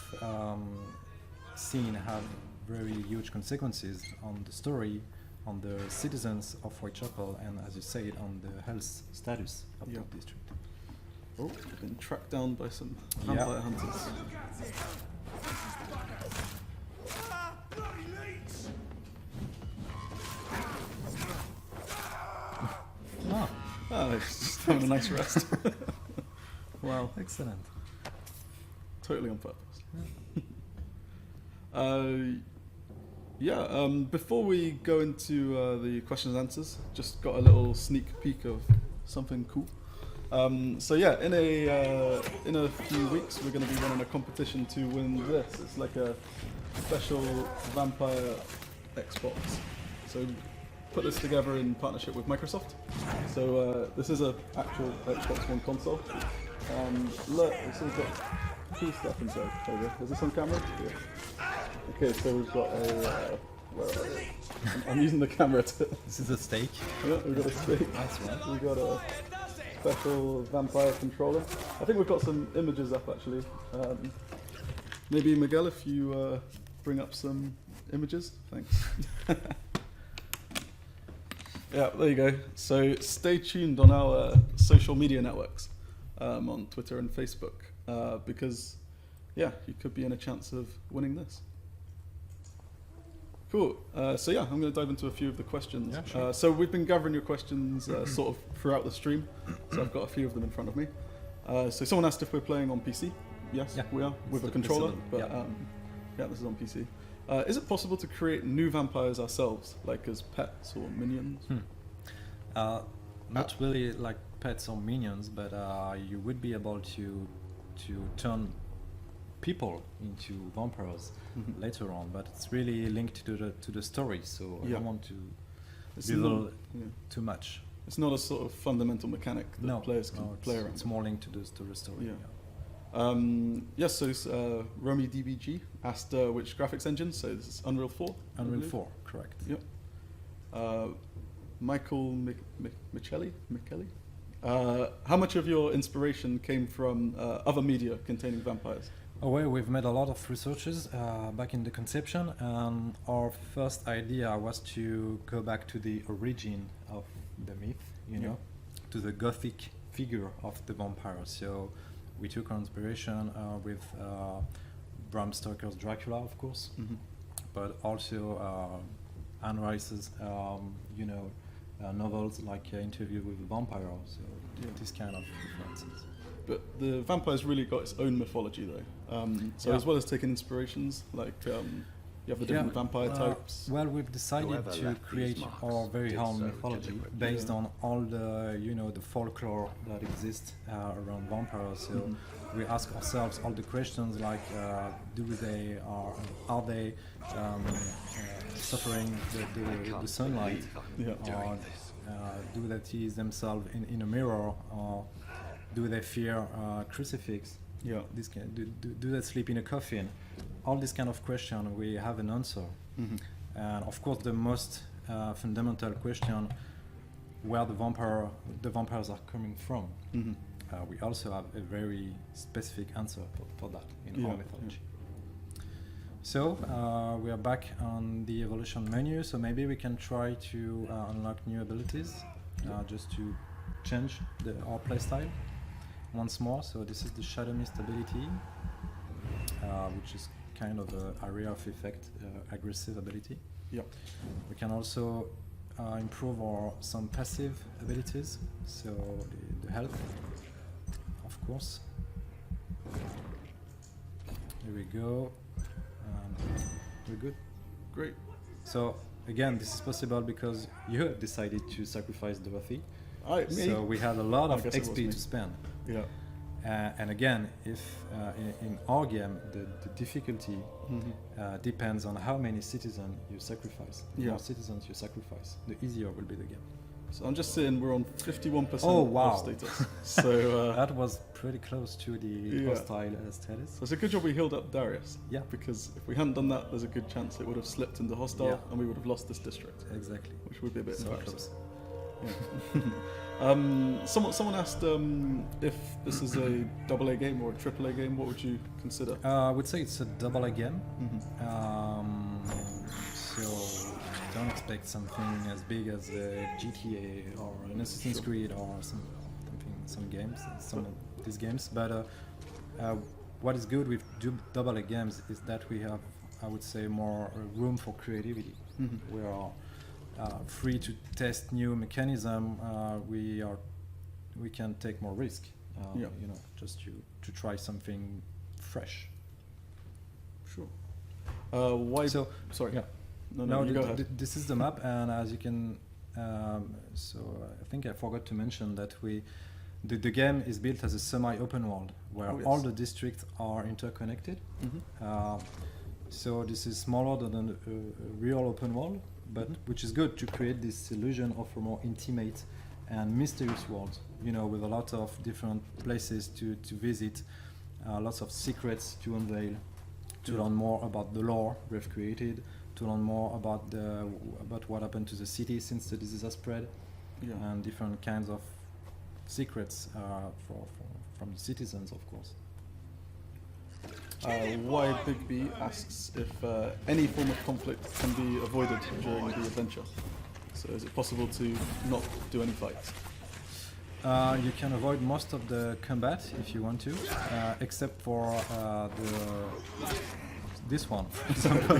Speaker 2: scene have very huge consequences on the story, on the citizens of Whitechapel, and as you said, on the health status of the district.
Speaker 1: Oh, we've been tracked down by some vampire hunters. It's just having a nice rest. Wow.
Speaker 2: Excellent.
Speaker 1: Totally on purpose. Before we go into the questions and answers, just got a little sneak peek of something cool. In a few weeks we're going to be running a competition to win this. It's like a special Vampyr Xbox. So put this together in partnership with Microsoft. So this is a actual Xbox One console. Look, it's all got cool stuff inside. There we go. Is this on camera? Yeah. Okay, so we've got a. Where are they? I'm using the camera to.
Speaker 2: This is a steak.
Speaker 1: Yeah, we've got a steak.
Speaker 2: That's right.
Speaker 1: We've got a special Vampyr controller. I think we've got some images up actually. Maybe Miguel, if you bring up some images, thanks. Yeah, there you go. So stay tuned on our social media networks, on Twitter and Facebook, because you could be in a chance of winning this. Cool. I'm going to dive into a few of the questions.
Speaker 2: Yeah, sure.
Speaker 1: So we've been gathering your questions sort of throughout the stream. So I've got a few of them in front of me. So someone asked if we're playing on PC. Yes, we are, with a controller. But this is on PC. Is it possible to create new vampires ourselves, like as pets or minions?
Speaker 2: Not really like pets or minions, but you would be able to turn people into vampires later on. But it's really linked to the story, so I don't want to reveal too much.
Speaker 1: It's not a sort of fundamental mechanic that players can play around.
Speaker 2: It's more linked to the story.
Speaker 1: So Romy DBG asked which graphics engine. So this is Unreal 4.
Speaker 2: Unreal 4, correct.
Speaker 1: Yep. Michael Michelli. How much of your inspiration came from other media containing vampires?
Speaker 2: Well, we've made a lot of researches back in the conception, and our first idea was to go back to the origin of the myth, to the gothic figure of the vampire. So we took our inspiration with Bram Stoker's Dracula, of course,
Speaker 1: Mhm.
Speaker 2: but also Anne Rice's, novels like Interview with a Vampire. So
Speaker 1: Yeah.
Speaker 2: this kind of influences.
Speaker 1: But the vampire's really got its own mythology, though. So
Speaker 2: Yeah.
Speaker 1: as well as taking inspirations, like you have the different vampire types.
Speaker 2: Well, we've decided
Speaker 4: Whoever
Speaker 2: to
Speaker 4: left
Speaker 2: create
Speaker 4: these marks
Speaker 2: our very
Speaker 4: did
Speaker 2: own
Speaker 4: so
Speaker 2: mythology
Speaker 4: deliberately.
Speaker 2: based
Speaker 1: Yeah.
Speaker 2: on all the the folklore that exists around vampires. So we ask ourselves all the questions like, are they suffering the sunlight,
Speaker 1: Yeah.
Speaker 2: or do they see themselves in a mirror, or do they fear crucifix?
Speaker 1: Yeah.
Speaker 2: This do they sleep in a coffin? All this kind of question, we have an answer.
Speaker 1: Mhm.
Speaker 2: And of course, the most fundamental question, where the vampires are coming from.
Speaker 1: Mhm.
Speaker 2: We also have a very specific answer for that in
Speaker 1: Yeah,
Speaker 2: our mythology. So we are back on the evolution menu. So maybe we can try to unlock new abilities, just to change our playstyle once more. So this is the Shadow Mist ability, which is kind of an area of effect, aggressive ability.
Speaker 1: Yeah.
Speaker 2: We can also improve some passive abilities, so the health, of course. Here we go. We're good.
Speaker 1: Great.
Speaker 2: So again, this is possible because you have decided to sacrifice Dorothy.
Speaker 1: Me?
Speaker 2: So we had a lot
Speaker 1: I
Speaker 2: of
Speaker 1: guess it was
Speaker 2: XP
Speaker 1: me.
Speaker 2: to spend.
Speaker 1: Yeah.
Speaker 2: And again, if in our game the difficulty
Speaker 1: Mhm.
Speaker 2: depends on how many citizens you sacrifice. The
Speaker 1: Yeah.
Speaker 2: more citizens you sacrifice, the easier will be the game.
Speaker 1: So I'm just saying we're on 51%
Speaker 2: Oh, wow.
Speaker 1: of status. So
Speaker 2: That was pretty close to the
Speaker 1: Yeah.
Speaker 2: hostile status.
Speaker 1: so it's a good job we healed up Darius.
Speaker 2: Yeah.
Speaker 1: Because if we hadn't done that, there's a good chance it would have slipped into hostile
Speaker 2: Yeah.
Speaker 1: and we would have lost this district,
Speaker 2: Exactly.
Speaker 1: which would be a bit
Speaker 2: So
Speaker 1: embarrassing.
Speaker 2: close.
Speaker 1: Someone asked if this is a AA game or a AAA game. What would you consider?
Speaker 2: I would say it's a double A game.
Speaker 1: Mhm.
Speaker 2: So don't expect something as big as GTA or an Assassin's
Speaker 1: Sure.
Speaker 2: Creed or some games, some of these games. But what is good with double A games is that we have, I would say, more room for creativity.
Speaker 1: Mhm.
Speaker 2: We are free to test new mechanism. We can take more risk.
Speaker 1: Yeah.
Speaker 2: Just to try something fresh.
Speaker 1: Sure. Why?
Speaker 2: So
Speaker 1: Sorry.
Speaker 2: yeah.
Speaker 1: No, you go ahead.
Speaker 2: This is the map, and as you can, so I think I forgot to mention that the game is built as a semi-open world where
Speaker 1: Oh, yes.
Speaker 2: all the districts are interconnected.
Speaker 1: Mhm.
Speaker 2: So this is smaller than a real open world, but which is good to create this illusion of a more intimate and mysterious world. With a lot of different places to visit, lots of secrets to unveil, to learn more about the lore we've created, to learn more about what happened to the city since the disease has spread,
Speaker 1: Yeah.
Speaker 2: and different kinds of secrets from the citizens, of course.
Speaker 1: Why Big B asks if any form of conflict can be avoided during the adventure. So is it possible to not do any fights?
Speaker 2: You can avoid most of the combat if you want to, except for this one, for example.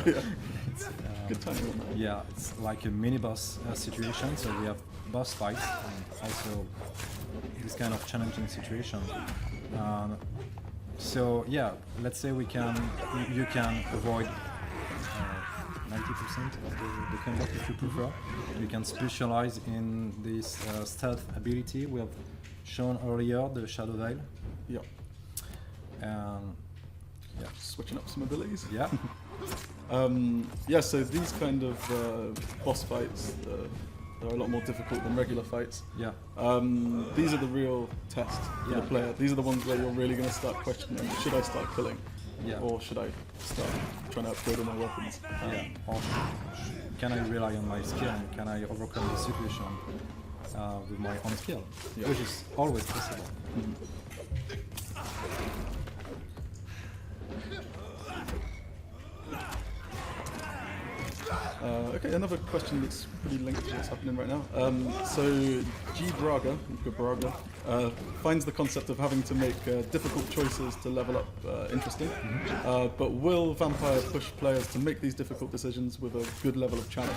Speaker 2: It's,
Speaker 1: Good timing on that.
Speaker 2: yeah, it's like a mini boss situation. So we have boss fights and also this kind of challenging situation. So yeah, let's say you can avoid 90% of the combat if you prefer. You can specialize in this stealth ability we have shown earlier, the Shadow Veil.
Speaker 1: Yeah.
Speaker 2: Yeah.
Speaker 1: Switching up some abilities.
Speaker 2: Yeah.
Speaker 1: Yeah, so these kind of boss fights are a lot more difficult than regular fights.
Speaker 2: Yeah.
Speaker 1: These are the real test for
Speaker 2: Yeah.
Speaker 1: the player. These are the ones where you're really going to start questioning, should I start killing?
Speaker 2: Yeah.
Speaker 1: Or should I start trying to upgrade all my weapons?
Speaker 2: Yeah. Or can I rely on my skill? Can I overcome the situation with my own skill?
Speaker 1: Yeah.
Speaker 2: Which is always possible.
Speaker 1: Okay, another question that's pretty linked to what's happening right now. So G. Braga finds the concept of having to make difficult choices to level up interesting. But will Vampyr push players to make these difficult decisions with a good level of challenge?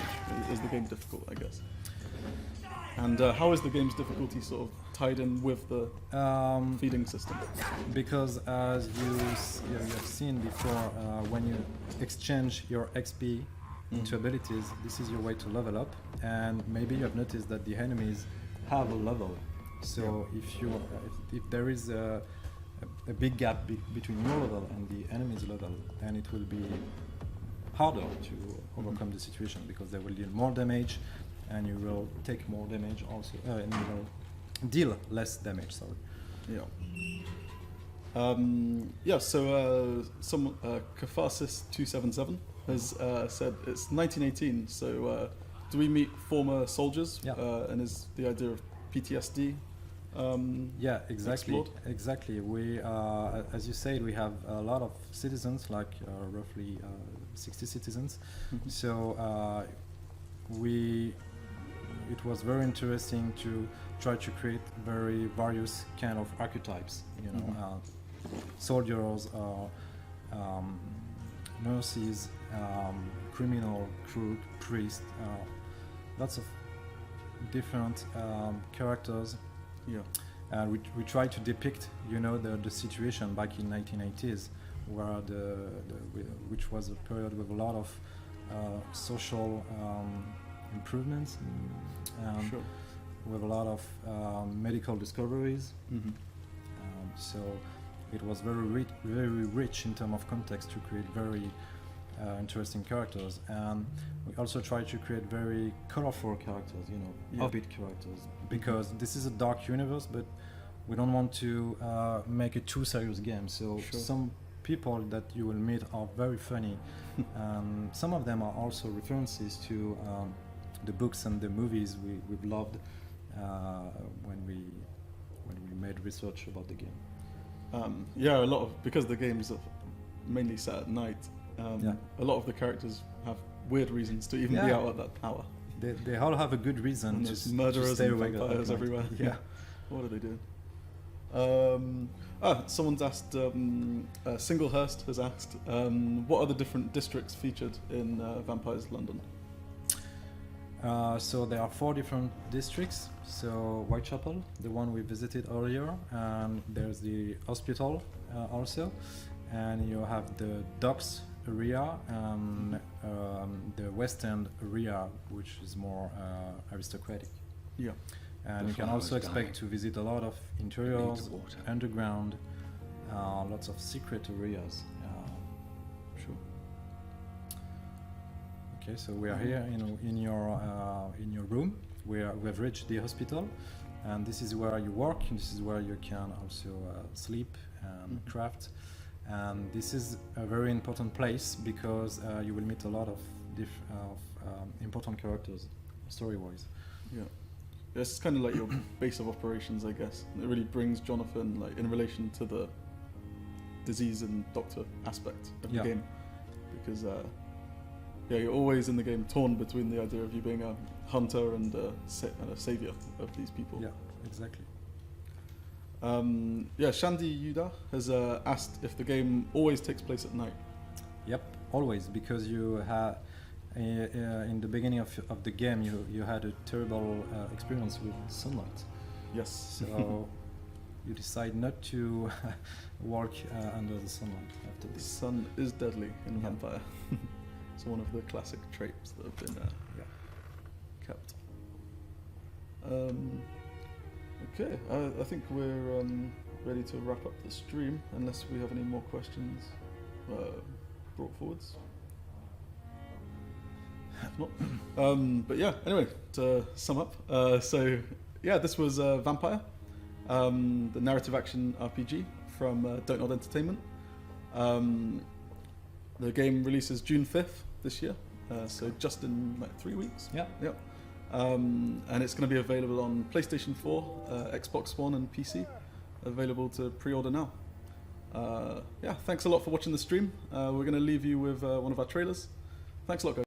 Speaker 1: Is the game difficult, I guess? And how is the game's difficulty sort of tied in with the feeding system?
Speaker 2: Because as you have seen before, when you exchange your XP into abilities, this is your way to level up, and maybe you have noticed that the enemies have a level. So if there is a big gap between your level and the enemy's level, then it will be harder to overcome the situation, because they will deal more damage and you will take more damage also, and you will deal less damage, sorry.
Speaker 1: So Catharsis 277 has said it's 1918, so do we meet former soldiers?
Speaker 2: Yeah.
Speaker 1: And is the idea of PTSD
Speaker 2: Yeah, exactly.
Speaker 1: explored?
Speaker 2: Exactly. We, as you said, we have a lot of citizens, like roughly 60 citizens. So it was very interesting to try to create very various kind of archetypes. You know, soldiers, nurses, criminal, crook, priest, lots of different characters.
Speaker 1: Yeah.
Speaker 2: We try to depict, you know, the situation back in 1980s, where which was a period with a lot of social improvements,
Speaker 1: Sure.
Speaker 2: with a lot of medical discoveries. So it was very rich in terms of context to create very interesting characters, and we also try to create very colorful characters, you know, upbeat characters, because this is a dark universe, but we don't want to make a too serious game. So some people that you will meet are very funny. Some of them are also references to the books and the movies we've loved when we made research about the game.
Speaker 1: A lot of, because the games are mainly set at night, a lot of the characters have weird reasons to even be out at that hour.
Speaker 2: They all have a good reason
Speaker 1: And
Speaker 2: to
Speaker 1: there's murderers
Speaker 2: stay
Speaker 1: and
Speaker 2: awake at
Speaker 1: vampires
Speaker 2: night.
Speaker 1: everywhere.
Speaker 2: Yeah.
Speaker 1: What are they doing? Someone's asked, Singlehurst has asked, what are the different districts featured in Vampyrs London?
Speaker 2: So there are 4 different districts. So Whitechapel, the one we visited earlier, and there's the hospital also, and you have the docks area and the West End area, which is more aristocratic.
Speaker 1: Yeah.
Speaker 2: And
Speaker 4: The
Speaker 2: you can
Speaker 4: flower
Speaker 2: also
Speaker 4: is
Speaker 2: expect
Speaker 4: dying.
Speaker 2: to visit a lot of
Speaker 4: Needs
Speaker 2: interiors,
Speaker 4: water.
Speaker 2: underground, lots of secret areas.
Speaker 1: Sure.
Speaker 2: Okay, so we are here in your room. We have reached the hospital, and this is where you work, and this is where you can also sleep and craft. And this is a very important place because you will meet a lot of important characters, story-wise.
Speaker 1: Yeah. It's kind of like your base of operations, I guess. It really brings Jonathan, like, in relation to the disease and doctor aspect of the game, because you're always in the game torn between the idea of you being a hunter and a savior of these people.
Speaker 2: Yeah, exactly.
Speaker 1: Shandy Yuda has asked if the game always takes place at night.
Speaker 2: Yep, always, because you have in the beginning of the game you had a terrible experience with sunlight.
Speaker 1: Yes.
Speaker 2: So you decide not to walk under the sunlight after
Speaker 1: The
Speaker 2: this.
Speaker 1: sun is deadly in Vampyr. It's one of the classic tropes that have been kept. Okay, I think we're ready to wrap up the stream, unless we have any more questions brought forwards. If not. But yeah, anyway, to sum up, this was Vampyr, the narrative action RPG from Dontnod Entertainment. The game releases June 5th this year, so just in like 3 weeks.
Speaker 2: Yeah.
Speaker 1: Yep. And it's going to be available on PlayStation 4, Xbox One, and PC. Available to pre-order now. Thanks a lot for watching the stream. We're going to leave you with one of our trailers. Thanks a lot, guys.